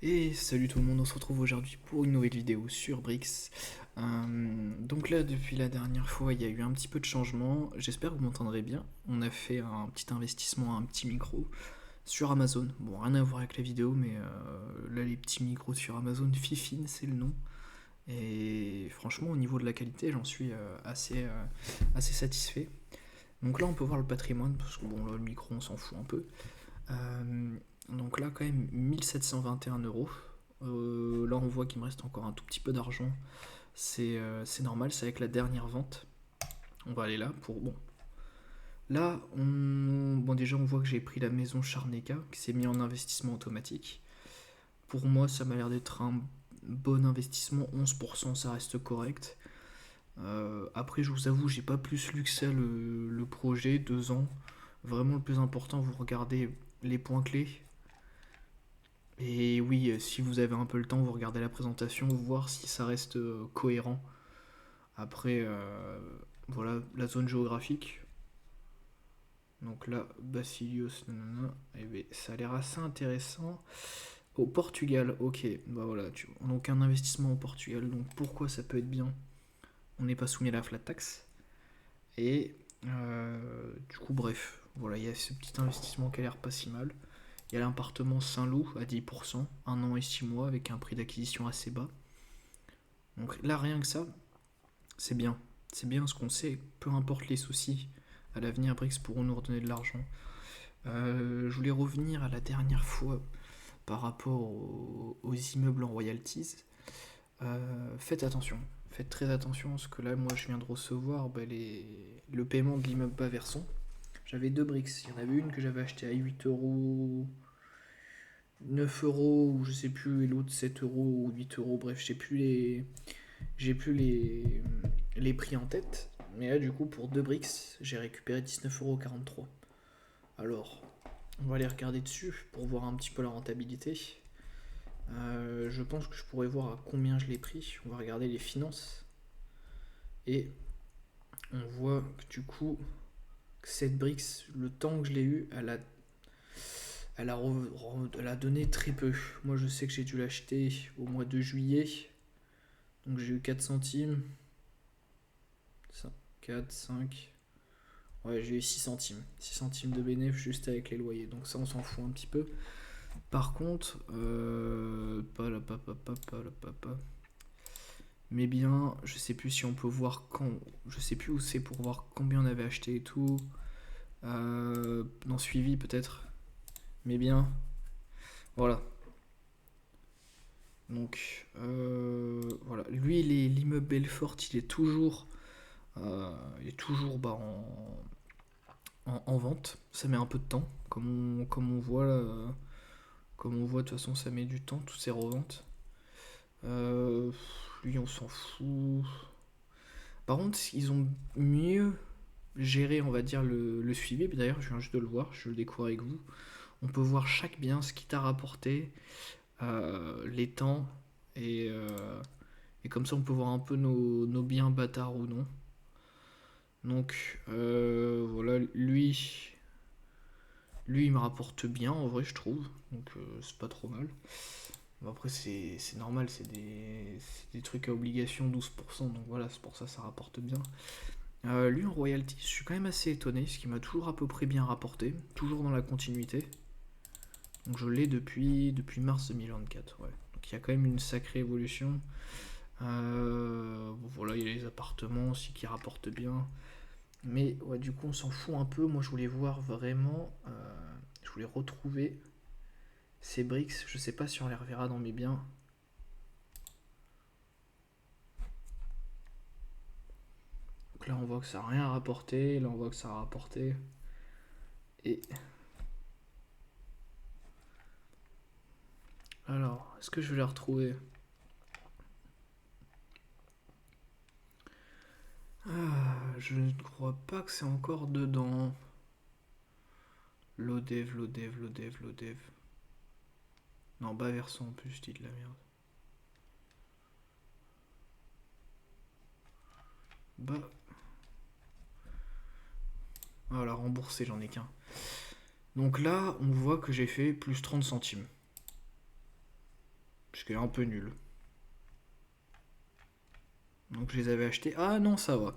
Et salut tout le monde, on se retrouve aujourd'hui pour une nouvelle vidéo sur Brix. Donc là, depuis la dernière fois, il y a eu un petit peu de changement. J'espère que vous m'entendrez bien. On a fait un petit investissement, un petit micro sur Amazon. Bon, rien à voir avec la vidéo, mais là, les petits micros sur Amazon, Fifine, c'est le nom. Et franchement, au niveau de la qualité, j'en suis assez satisfait. Donc là, on peut voir le patrimoine, parce que bon, là, le micro, on s'en fout un peu. Euh, donc là, quand même, 1721 euros. Là, on voit qu'il me reste encore un tout petit peu d'argent. C'est normal, c'est avec la dernière vente. On va aller là pour. Bon. Là, bon, déjà, on voit que j'ai pris la maison Charneka, qui s'est mis en investissement automatique. Pour moi, ça m'a l'air d'être un bon investissement. 11%, ça reste correct. Après, je vous avoue, j'ai pas plus lu que ça le projet, 2 ans. Vraiment, le plus important, vous regardez les points clés. Et oui, si vous avez un peu le temps, vous regardez la présentation, voir si ça reste cohérent. Après, voilà, la zone géographique. Donc là, Bacilios, nanana, eh bien, ça a l'air assez intéressant. Au Portugal, ok, bah voilà, donc un investissement au Portugal, donc pourquoi ça peut être bien? On n'est pas soumis à la flat tax. Et du coup, bref, voilà, il y a ce petit investissement qui a l'air pas si mal. Il y a l'appartement Saint-Loup à 10%, 1 an et 6 mois avec un prix d'acquisition assez bas. Donc là, rien que ça, c'est bien. C'est bien ce qu'on sait, peu importe les soucis, à l'avenir, Brix pourront nous redonner de l'argent. Je voulais revenir à la dernière fois par rapport aux immeubles en royalties. Faites attention, faites très attention, parce que là, moi, je viens de recevoir le paiement de l'immeuble Baverson. J'avais deux Brix. Il y en avait une que j'avais achetée à 8 euros, 9 euros, ou je sais plus, et l'autre 7 euros ou 8 euros. Bref, j'ai plus les prix en tête. Mais là, du coup, pour deux Brix, j'ai récupéré 19,43 euros. Alors, on va aller regarder dessus pour voir un petit peu la rentabilité. Je pense que je pourrais voir à combien je l'ai pris. On va regarder les finances. Et on voit que du coup, cette Brix, le temps que je l'ai eu, elle a donné très peu. Moi, je sais que j'ai dû l'acheter au mois de juillet. Donc j'ai eu 4 centimes. Ça, 4, 5. Ouais, j'ai eu 6 centimes. 6 centimes de bénéf juste avec les loyers. Donc ça, on s'en fout un petit peu. Par contre, mais bien, je sais plus si on peut voir quand. Je sais plus où c'est pour voir combien on avait acheté et tout. Dans suivi peut-être. Mais bien, voilà. Donc, voilà. Lui, l'immeuble Belfort, il est toujours bah, en vente. Ça met un peu de temps. Comme on voit là, comme on voit, de toute façon, ça met du temps, toutes ces reventes. Euh, Lui, on s'en fout. Par contre, ils ont mieux géré, on va dire, le suivi. D'ailleurs, je viens juste de le voir, je le découvre avec vous. On peut voir chaque bien, ce qui t'a rapporté, les temps, et, euh, et comme ça, on peut voir un peu nos biens bâtards ou non. Donc, voilà, lui, il me rapporte bien, en vrai, je trouve. Donc, c'est pas trop mal. Bon, après, c'est normal, c'est des trucs à obligation 12%, donc voilà, c'est pour ça que ça rapporte bien. Lui en royalty, je suis quand même assez étonné, ce qui m'a toujours à peu près bien rapporté, toujours dans la continuité. Donc je l'ai depuis mars 2024, ouais. Donc il y a quand même une sacrée évolution. Bon, voilà, il y a les appartements aussi qui rapportent bien. Mais ouais, du coup, on s'en fout un peu. Moi, je voulais voir vraiment. Je voulais retrouver ces briques. Je sais pas si on les reverra dans mes biens. Donc là, on voit que ça n'a rien rapporté. Là, on voit que ça a rapporté. Et alors, est-ce que je vais la retrouver? Je ne crois pas que c'est encore dedans. Lodev, Lodev, Lodev, Lodev. Non, bas versant en plus, je dis de la merde. Bah. Voilà, remboursé, j'en ai qu'un. Donc là, on voit que j'ai fait plus 30 centimes. parce qu'elle est un peu nulle. Donc je les avais achetés. Ah non, ça va.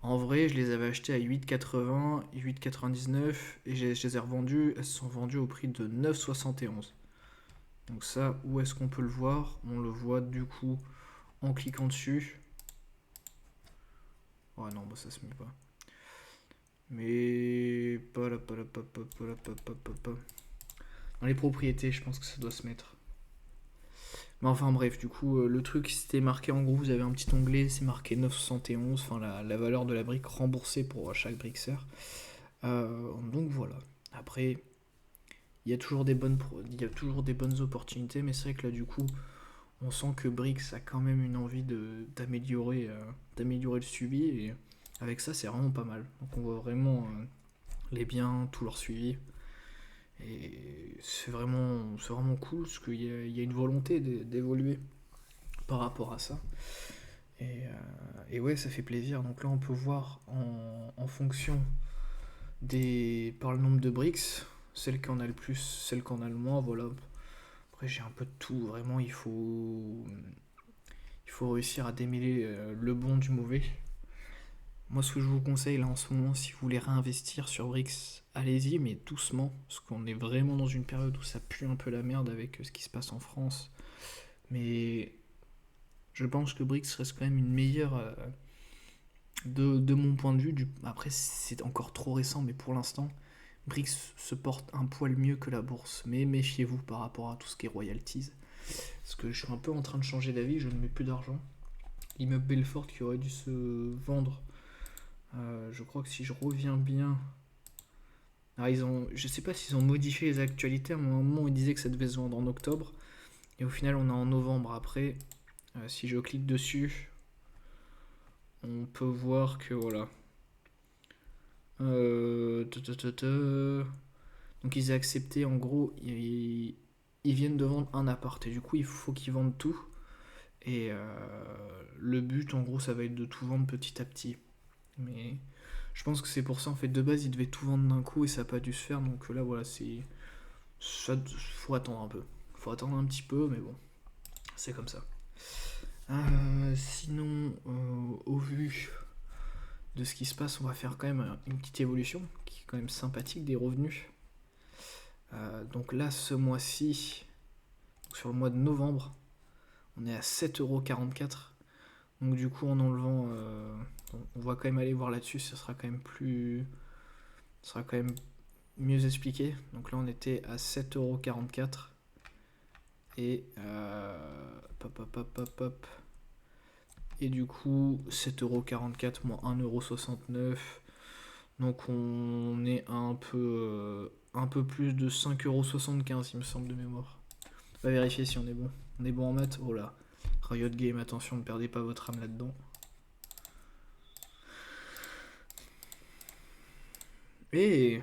En vrai, je les avais achetés à 8,80, 8,99 et je les ai revendus. Elles se sont vendues au prix de 9,71. Donc ça, où est-ce qu'on peut le voir? On le voit du coup en cliquant dessus. Oh non, bah ça se met pas. Mais dans les propriétés, je pense que ça doit se mettre. Mais enfin bref, du coup, le truc c'était marqué en gros, vous avez un petit onglet, c'est marqué 9,71, enfin la valeur de la brique remboursée pour chaque briqueur. Donc voilà. Après, il y a toujours il y a toujours des bonnes opportunités, mais c'est vrai que là du coup, on sent que Brix a quand même une envie d'améliorer le suivi et avec ça c'est vraiment pas mal. Donc on voit vraiment les biens, tout leur suivi. Et c'est vraiment cool parce qu'il y a une volonté d'évoluer par rapport à ça. Et ouais, ça fait plaisir. Donc là, on peut voir en fonction par le nombre de briques, celle qui en a le plus, celle qui en a le moins. Voilà. Après, j'ai un peu de tout. Vraiment, il faut réussir à démêler le bon du mauvais. Moi, ce que je vous conseille là en ce moment, si vous voulez réinvestir sur Brix, allez-y, mais doucement, parce qu'on est vraiment dans une période où ça pue un peu la merde avec ce qui se passe en France. Mais je pense que Brix reste quand même une meilleure, de mon point de vue. Après, c'est encore trop récent, mais pour l'instant, Brix se porte un poil mieux que la bourse. Mais méfiez-vous par rapport à tout ce qui est royalties. Parce que je suis un peu en train de changer d'avis, je ne mets plus d'argent. L'immeuble Belfort qui aurait dû se vendre. Je crois que si je reviens bien. Alors je sais pas s'ils ont modifié les actualités. À un moment, ils disaient que ça devait se vendre en octobre. Et au final, on est en novembre après. Si je clique dessus, on peut voir que voilà. Euh, Donc ils ont accepté, en gros, ils viennent de vendre un appart. Et du coup, il faut qu'ils vendent tout. Et le but, en gros, ça va être de tout vendre petit à petit. Mais je pense que c'est pour ça, en fait, de base, ils devaient tout vendre d'un coup et ça n'a pas dû se faire. Donc là, voilà, faut attendre un peu. Faut attendre un petit peu, mais bon, c'est comme ça. Sinon, au vu de ce qui se passe, on va faire quand même une petite évolution qui est quand même sympathique des revenus. Donc là, ce mois-ci, sur le mois de novembre, on est à 7,44 €. Donc du coup, en enlevant, on va quand même aller voir là-dessus, ça sera quand même ça sera quand même mieux expliqué. Donc là, on était à 7,44 € et et du coup, 7,44 € moins 1,69 €. Donc on est à un peu plus de 5,75 € il me semble de mémoire. On va vérifier si on est bon. On est bon en maths. Oh là. Riot Game, attention, ne perdez pas votre âme là-dedans. Et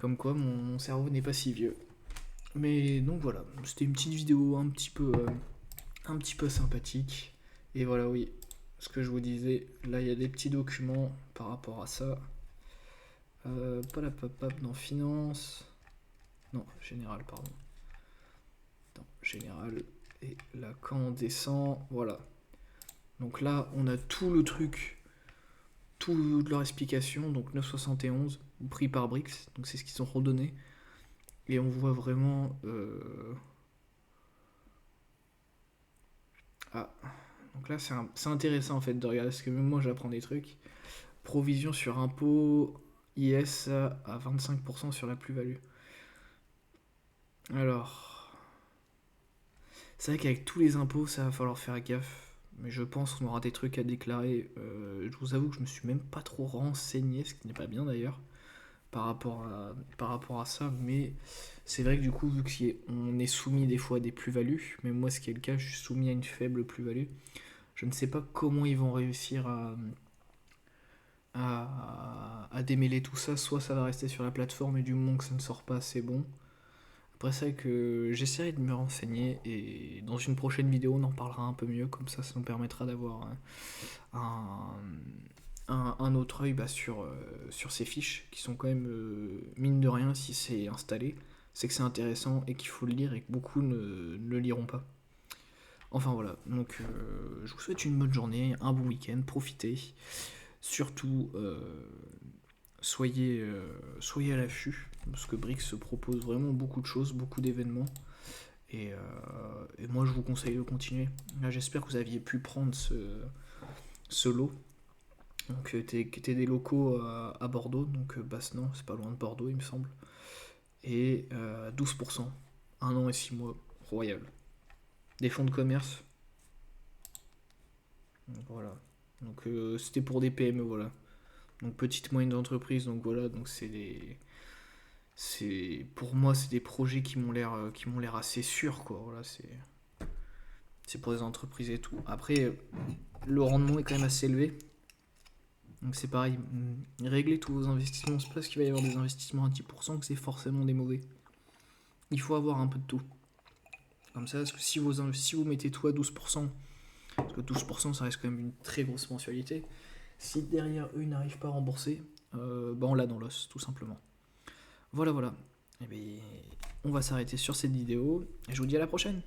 comme quoi mon cerveau n'est pas si vieux. Mais donc voilà, c'était une petite vidéo un petit peu sympathique. Et voilà, oui, ce que je vous disais, là il y a des petits documents par rapport à ça. Dans finance. Non, général, pardon. Dans général. Et là, quand on descend, voilà. Donc là, on a tout le truc, toute leur explication. Donc 9,71 pris par Brix. Donc c'est ce qu'ils ont redonné. Et on voit vraiment. Ah, donc là, c'est intéressant en fait de regarder parce que même moi j'apprends des trucs. Provision sur impôt IS à 25% sur la plus-value. Alors, c'est vrai qu'avec tous les impôts, ça va falloir faire gaffe. Mais je pense qu'on aura des trucs à déclarer. Je vous avoue que je me suis même pas trop renseigné, ce qui n'est pas bien d'ailleurs, par rapport à ça. Mais c'est vrai que du coup, vu qu'on est soumis des fois à des plus-values, mais moi, ce qui est le cas, je suis soumis à une faible plus-value. Je ne sais pas comment ils vont réussir à démêler tout ça. Soit ça va rester sur la plateforme et du moment que ça ne sort pas, c'est bon. Après, c'est vrai que j'essaierai de me renseigner et dans une prochaine vidéo, on en parlera un peu mieux. Comme ça nous permettra d'avoir un, un autre œil sur ces fiches qui sont quand même, mine de rien, si c'est installé, c'est que c'est intéressant et qu'il faut le lire et que beaucoup ne le liront pas. Enfin voilà, donc je vous souhaite une bonne journée, un bon week-end, profitez. Surtout, soyez à l'affût, parce que Brix se propose vraiment beaucoup de choses, beaucoup d'événements. Et moi, je vous conseille de continuer. Là, j'espère que vous aviez pu prendre ce lot. Donc, qui étaient des locaux à Bordeaux, donc Bassenan, c'est pas loin de Bordeaux, il me semble. Et 12%, 1 an et 6 mois, royal. Des fonds de commerce, donc voilà. Donc, c'était pour des PME, voilà. Donc, petites moyennes entreprises, donc voilà, donc pour moi, c'est des projets qui m'ont l'air assez sûrs, quoi. Voilà, c'est pour des entreprises et tout. Après, le rendement est quand même assez élevé. Donc c'est pareil, réglez tous vos investissements. C'est pas parce qu'il va y avoir des investissements à 10% que c'est forcément des mauvais. Il faut avoir un peu de tout. Comme ça, parce que si vous mettez tout à 12%, parce que 12% ça reste quand même une très grosse mensualité, si derrière eux ils n'arrivent pas à rembourser, bah on l'a dans l'os, tout simplement. Voilà, voilà. Et bien, on va s'arrêter sur cette vidéo, et je vous dis à la prochaine.